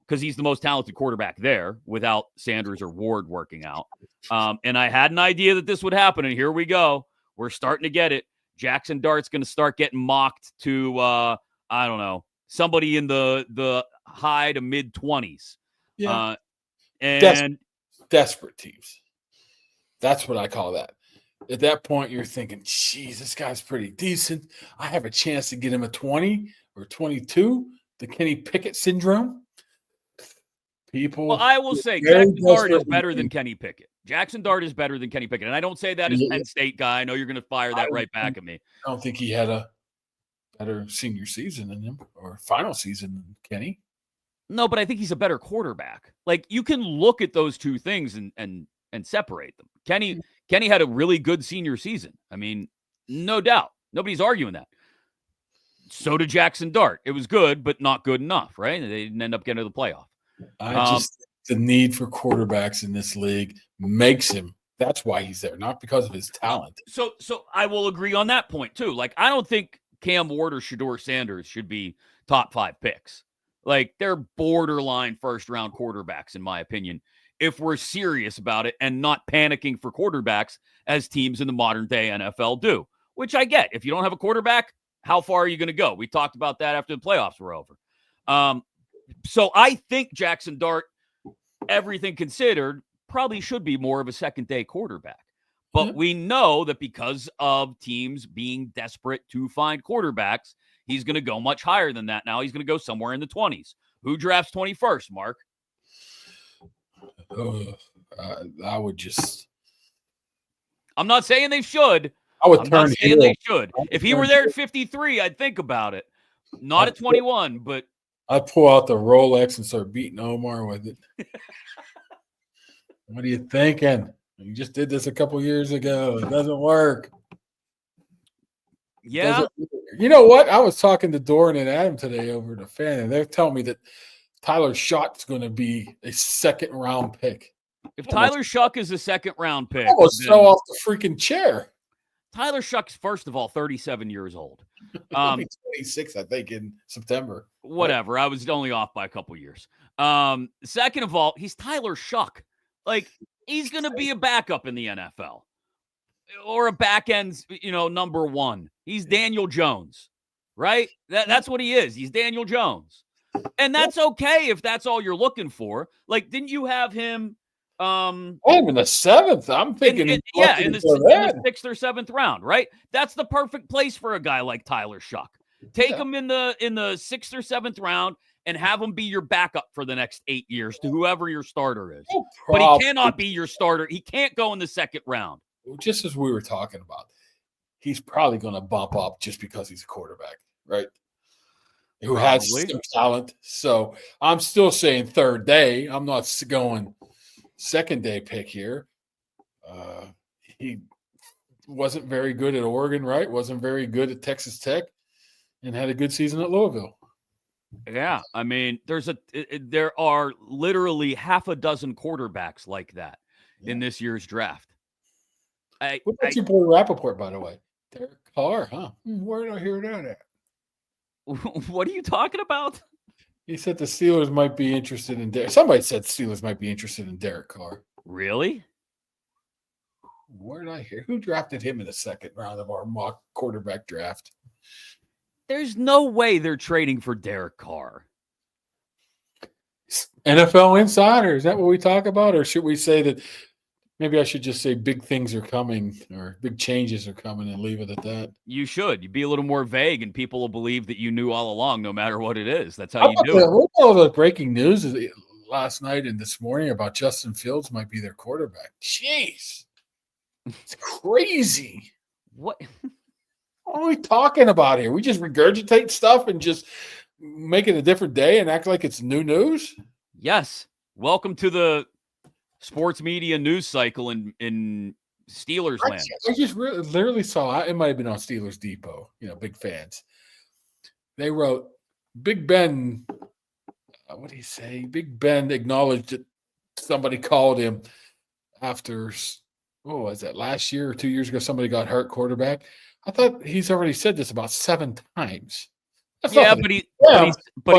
because he's the most talented quarterback there without Sanders or Ward working out. And I had an idea that this would happen, and here we go. We're starting to get it. Jackson Dart's going to start getting mocked to, I don't know, somebody in the high to mid-20s. Yeah. And desperate teams. That's what I call that. At that point, you're thinking, geez, this guy's pretty decent. I have a chance to get him a 20 or 22, the Kenny Pickett syndrome. Well, I will say Jackson Dart is better than Kenny Pickett. Jackson Dart is better than Kenny Pickett. And I don't say that as a Penn State guy. I know you're going to fire that right back at me. I don't think he had a better senior season than him or final season than Kenny. No, but I think he's a better quarterback. Like, you can look at those two things and separate them. Kenny had a really good senior season. I mean, no doubt. Nobody's arguing that. So did Jackson Dart. It was good, but not good enough, right? They didn't end up getting to the playoff. The need for quarterbacks in this league makes him. That's why he's there, not because of his talent. So I will agree on that point too. Like, I don't think Cam Ward or Shedeur Sanders should be top 5 picks. Like, they're borderline first-round quarterbacks, in my opinion, if we're serious about it and not panicking for quarterbacks as teams in the modern-day NFL do, which I get. If you don't have a quarterback, how far are you going to go? We talked about that after the playoffs were over. So I think Jackson Dart, everything considered, probably should be more of a second-day quarterback. But we know that because of teams being desperate to find quarterbacks, he's going to go much higher than that now. He's going to go somewhere in the 20s. Who drafts 21st, Mark? I would just... I'm not saying they should. I would turn saying they should. If he were there at 53, I'd think about it. Not at 21, but... I'd pull out the Rolex and start beating Omar with it. What are you thinking? You just did this a couple years ago. It doesn't work. Yeah. You know what? I was talking to Doran and Adam today over the fan, and they're telling me that Tyler Shuck's going to be a second-round pick. If Tyler Shuck is a second-round pick, I was so off the freaking chair. Tyler Shuck's, first of all, 37 years old. He'll be 26, I think, in September. Whatever. I was only off by a couple years. Second of all, he's Tyler Shuck. Like, he's going to be a backup in the NFL or a back end, number 1. He's Daniel Jones, right? That's what he is. He's Daniel Jones. And that's okay if that's all you're looking for. Like, didn't you have him? I'm in the 7th. I'm thinking, in the 6th or 7th round, right? That's the perfect place for a guy like Tyler Shuck. Take him in the 6th or 7th round and have him be your backup for the next 8 years to whoever your starter is. But he cannot be your starter. He can't go in the 2nd round. Just as we were talking about, he's probably going to bump up just because he's a quarterback, right? Who has some talent. So I'm still saying 3rd day. I'm not going 2nd day pick here. He wasn't very good at Oregon, right? Wasn't very good at Texas Tech, and had a good season at Louisville. Yeah, I mean, there are literally half a dozen quarterbacks like that in this year's draft. What about your boy Rappaport, by the way? Derek Carr, huh? Where did I hear that at? What are you talking about? He said the Steelers might be interested in Derek. Somebody said Steelers might be interested in Derek Carr. Really? Where did I hear? Who drafted him in the 2nd round of our mock quarterback draft? There's no way they're trading for Derek Carr. NFL Insider, is that what we talk about? Or should we say that maybe I should just say big things are coming or big changes are coming and leave it at that? You should. You'd be a little more vague and people will believe that you knew all along no matter what it is. That's how you do it. What all the breaking news last night and this morning about Justin Fields might be their quarterback? Jeez. It's crazy. What are we talking about here? We just regurgitate stuff and just make it a different day and act like it's new news? Yes. Welcome to the sports media news cycle in Steelers land. I just literally saw it. It might have been on Steelers Depot. Big fans. They wrote, Big Ben, what did he say? Big Ben acknowledged that somebody called him after, what was that, last year or 2 years ago, somebody got hurt quarterback. I thought he's already said this about 7 times. But he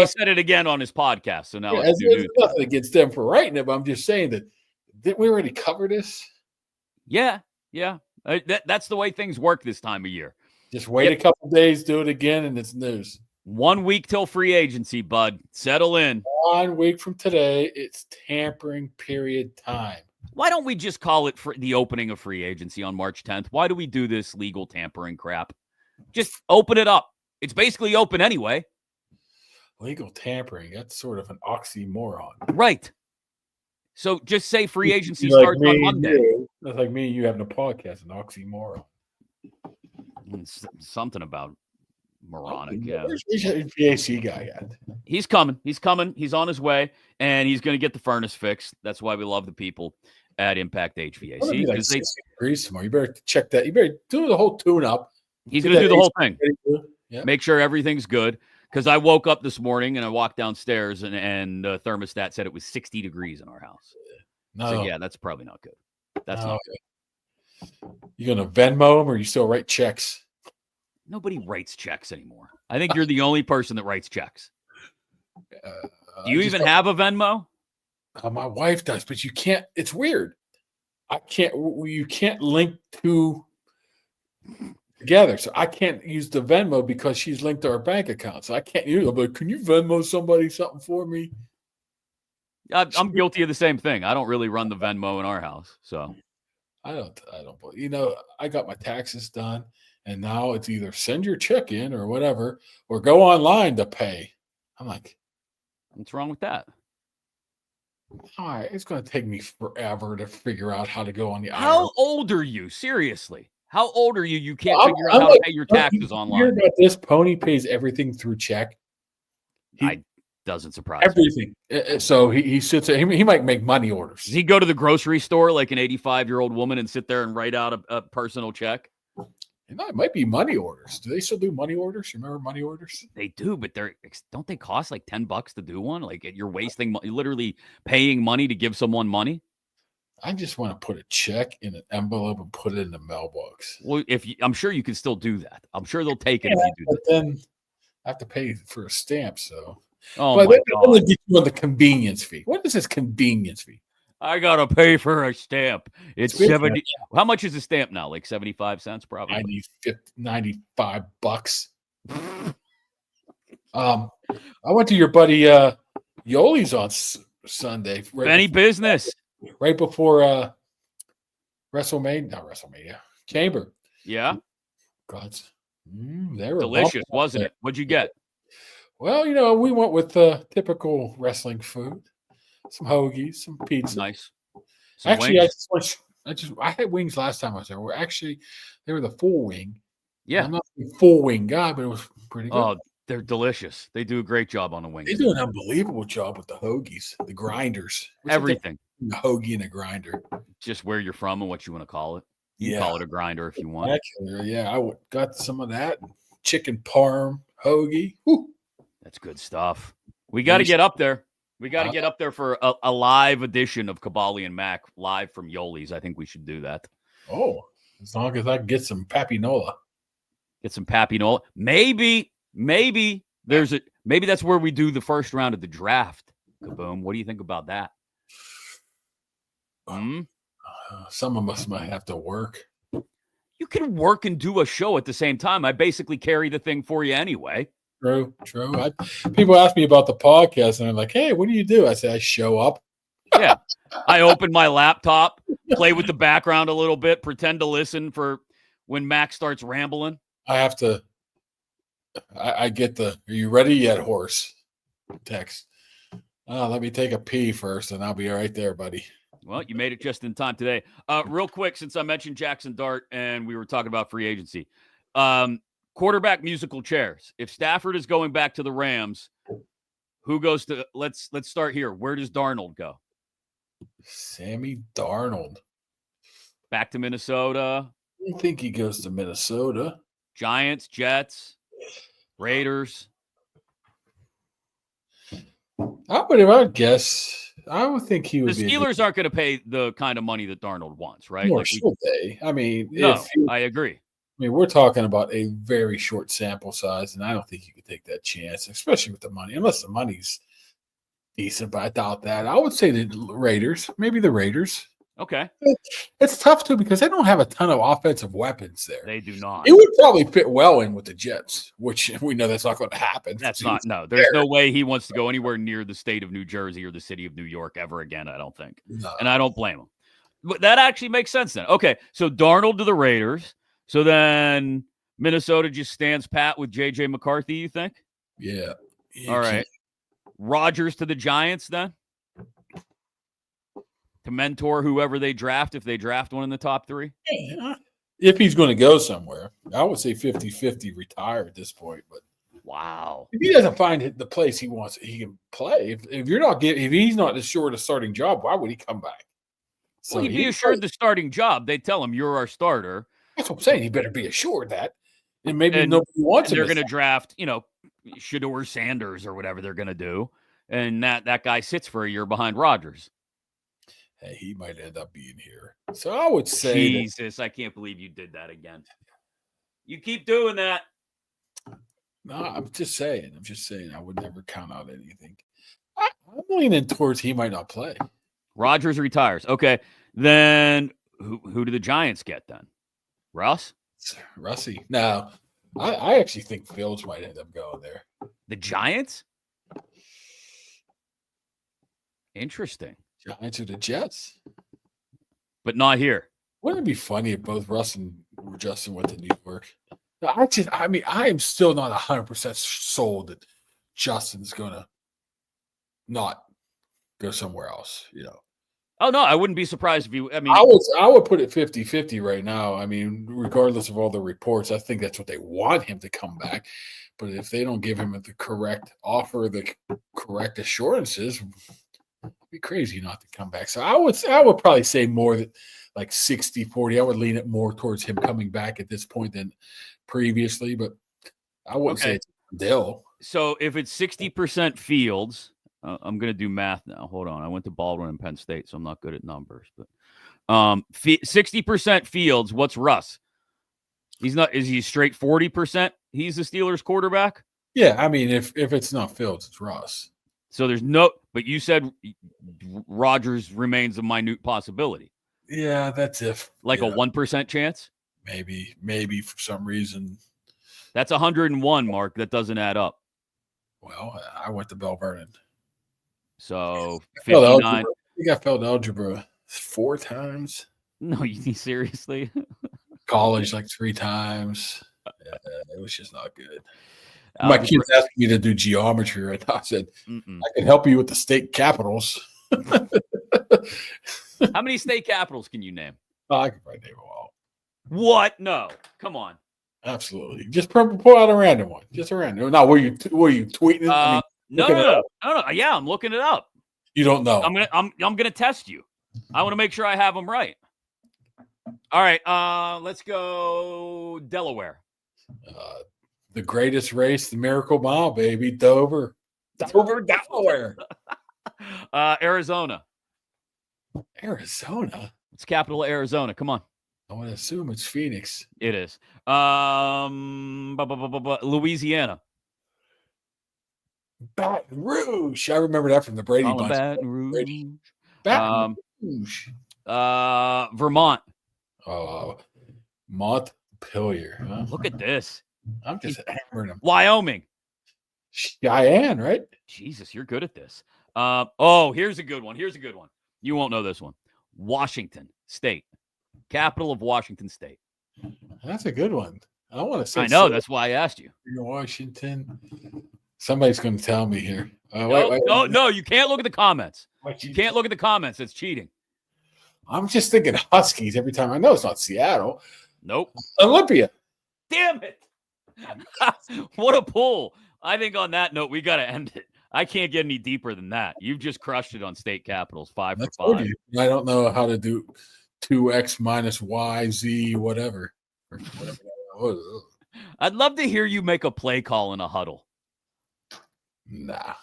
said it again on his podcast. So now it's nothing against them for writing it, but I'm just saying that didn't we already cover this? Yeah. That's the way things work this time of year. Just wait a couple days, do it again, and it's news. 1 week till free agency, bud. Settle in. 1 week from today, it's tampering period time. Why don't we just call it for the opening of free agency on March 10th? Why do we do this legal tampering crap? Just open it up. It's basically open anyway. Legal tampering, that's sort of an oxymoron. Right. So just say free agency starts on Monday. That's like me and you having a podcast, an oxymoron. It's something about moronic, yeah. Where's the HVAC guy at? He's coming. He's on his way, and he's going to get the furnace fixed. That's why we love the people at Impact HVAC. Like 60 degrees tomorrow. You better check that. You better do the whole tune-up. He's going to do the whole thing. Yeah. Make sure everything's good. Because I woke up this morning and I walked downstairs and the thermostat said it was 60 degrees in our house. No. So, yeah, that's probably not good. That's not good. You going to Venmo him or you still write checks? Nobody writes checks anymore. I think you're the only person that writes checks. Do you even have a Venmo? My wife does, but you can't. It's weird. You can't link two together. So I can't use the Venmo because she's linked to our bank account. So I can't use it. But can you Venmo somebody something for me? I'm guilty of the same thing. I don't really run the Venmo in our house. So I don't. I got my taxes done. And now it's either send your check in or whatever, or go online to pay. I'm like, what's wrong with that? All right, it's going to take me forever to figure out how to go on the How old are you? Seriously. How old are you? You can't figure out how to pay your taxes online. You hear about this? Pony pays everything through check. Doesn't surprise everything. Me. So he sits there. He might make money orders. Does he go to the grocery store like an 85-year-old woman and sit there and write out a personal check? It might be money orders. Do they still do money orders? Remember money orders? They do, but don't they cost like $10 to do one? Like you're wasting, literally paying money to give someone money. I just want to put a check in an envelope and put it in the mailbox. Well, I'm sure you can still do that. I'm sure they'll take it if you do that. But then I have to pay for a stamp. So, my God. They'll get you on the convenience fee. What is this convenience fee? I gotta pay for a stamp. It's 70. How much is a stamp now? Like 75 cents, probably. $95. I went to your buddy Yoli's on Sunday. Any business? Right before WrestleMania Chamber. Yeah. Gods, they were delicious, wasn't it? What'd you get? Well, we went with typical wrestling food. Some hoagies, some pizza. Nice. Actually, I had wings last time I was there. They were the full wing. Yeah. I'm not a full wing guy, but it was pretty good. Oh, they're delicious. They do a great job on the wings. They do an unbelievable job with the hoagies, the grinders. Everything. A hoagie and a grinder. Just where you're from and what you want to call it. You can call it a grinder if you want. Actually, yeah, I got some of that. Chicken parm hoagie. Woo. That's good stuff. We got to get up there. We got to get up there for a live edition of Kaboly and Mack live from Yoli's. I think we should do that. Oh, as long as I can get some papinola. Get some papinola. Maybe that's where we do the first round of the draft. Kaboom. What do you think about that? Some of us might have to work. You can work and do a show at the same time. I basically carry the thing for you anyway. True. People ask me about the podcast, and I'm like, hey, what do you do? I say, I show up. Yeah. I open my laptop, play with the background a little bit, pretend to listen for when Mac starts rambling. I have to I get the, are you ready yet, horse? Text. Let me take a pee first, and I'll be right there, buddy. Well, you made it just in time today. Real quick, since I mentioned Jackson Dart and we were talking about free agency. Quarterback musical chairs. If Stafford is going back to the Rams, who goes to, let's start here. Where does Darnold go? Sammy Darnold. Back to Minnesota. I think he goes to Minnesota. Giants, Jets, Raiders. I would guess. I would think he would. The Steelers aren't going to pay the kind of money that Darnold wants, right? Nor should they. I mean, I agree. I mean, we're talking about a very short sample size, and I don't think you could take that chance, especially with the money, unless the money's decent. But I doubt that. I would say the Raiders, maybe the Raiders. Okay. It's tough too because they don't have a ton of offensive weapons there. They do not. It would probably fit well in with the Jets, which we know that's not going to happen. That's not. No, there's no way he wants to go anywhere near the state of New Jersey or the city of New York ever again. I don't think, and I don't blame him. But that actually makes sense then. Okay, so Darnold to the Raiders. So then Minnesota just stands pat with J.J. McCarthy. You think? Yeah. All right. Rodgers to the Giants then? To mentor whoever they draft if they draft one in the top 3? If he's going to go somewhere. I would say 50-50 retire at this point. But wow. If he doesn't find the place he wants, he can play. If he's not assured a starting job, why would he come back? So he'd be assured the starting job. They tell him, you're our starter. That's what I'm saying. He better be assured that. And maybe nobody wants him. They're going to draft, Shedeur Sanders or whatever they're going to do. And that guy sits for a year behind Rodgers. Hey, he might end up being here. So I would say Jesus, I can't believe you did that again. You keep doing that. No, I'm just saying. I would never count out anything. I'm leaning towards he might not play. Rodgers retires. Okay. Then who do the Giants get then? Russie. No, I actually think Fields might end up going there. The Giants? Interesting. Giants or the Jets. But not here. Wouldn't it be funny if both Russ and Justin went to New York? I am still not 100% sold that Justin's going to not go somewhere else, Oh, no, I wouldn't be surprised if you – I would put it 50-50 right now. I mean, regardless of all the reports, I think that's what they want him to come back. But if they don't give him the correct offer, the correct assurances – be crazy not to come back. So I would probably say more than like 60-40. I would lean it more towards him coming back at this point than previously, but I wouldn't say it's Dill. So if it's 60% Fields, I'm going to do math now. Hold on. I went to Baldwin and Penn State, so I'm not good at numbers. But 60% Fields, what's Russ? Is he straight 40%? He's the Steelers quarterback? Yeah, I mean, if it's not Fields, it's Russ. So but you said Rodgers remains a minute possibility. Yeah, that's if. Like a 1% chance? Maybe for some reason. That's 101, Mark. That doesn't add up. Well, I went to Bell Vernon. So 59. You got failed algebra 4 times. No, seriously? College like 3 times. It was just not good. My kids asked me to do geometry, and I said, I can help you with the state capitals. How many state capitals can you name? I can probably name them all. What? No. Come on. Absolutely. Just pull out a random one. Just a random. Now, were you tweeting? No. Yeah, I'm looking it up. You don't know. I'm gonna test you. I want to make sure I have them right. All right. Let's go Delaware. The greatest race, the Miracle Mile, baby. Dover, Delaware. Arizona. It's capital of Arizona. Come on. I want to assume it's Phoenix. It is. Louisiana. Baton Rouge. I remember that from the Brady Bunch. Baton Rouge. Baton Rouge. Vermont. Montpelier. Huh? Look at this. I'm just hammering them. Wyoming. Cheyenne, right? Jesus, you're good at this. Here's a good one. You won't know this one. Washington State. Capital of Washington State. That's a good one. I don't want to say. I know. That's why I asked you. Washington. Somebody's going to tell me here. No, you can't look at the comments. You can't look at the comments. It's cheating. I'm just thinking Huskies every time. I know it's not Seattle. Nope. Olympia. Damn it. What a pull. I think on that note, we got to end it. I can't get any deeper than that. You've just crushed it on state capitals, 5 for 5. I don't know how to do 2x minus y, z, whatever. I'd love to hear you make a play call in a huddle. Nah.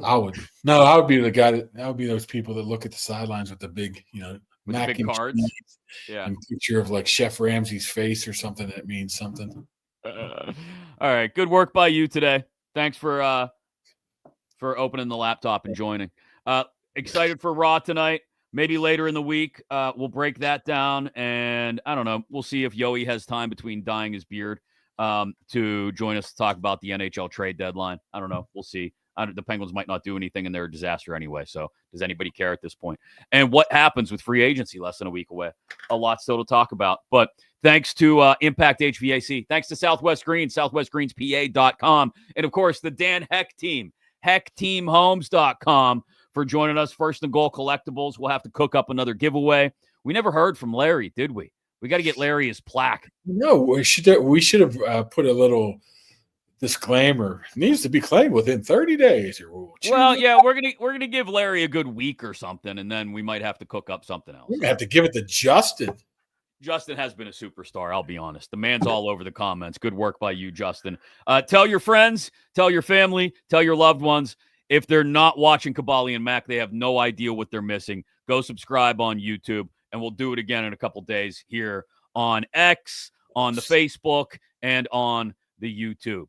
I would be the guy that would be those people that look at the sidelines with the big, with the big cards. Yeah. And picture of like Chef Ramsay's face or something that means something. All right. Good work by you today. Thanks for opening the laptop and joining. Excited for Raw tonight. maybe later in the week, we'll break that down. And I don't know. We'll see if Yoey has time between dyeing his beard to join us to talk about the NHL trade deadline. I don't know. We'll see. The Penguins might not do anything, and they're a disaster anyway. So does anybody care at this point? And what happens with free agency less than a week away? A lot still to talk about. But thanks to Impact HVAC. Thanks to Southwest Greens, southwestgreenspa.com. And, of course, the Dan Heck team, heckteamhomes.com, for joining us. First and Goal Collectibles. We'll have to cook up another giveaway. We never heard from Larry, did we? We got to get Larry his plaque. No, we should have put a little disclaimer. It needs to be claimed within 30 days. Well, yeah, we're gonna give Larry a good week or something, and then we might have to cook up something else. We're gonna have to give it to Justin. Justin has been a superstar, I'll be honest. The man's all over the comments. Good work by you, Justin. Tell your friends, tell your family, tell your loved ones. If they're not watching Kaboly and Mack, they have no idea what they're missing. Go subscribe on YouTube, and we'll do it again in a couple days here on X, on the Facebook, and on the YouTube.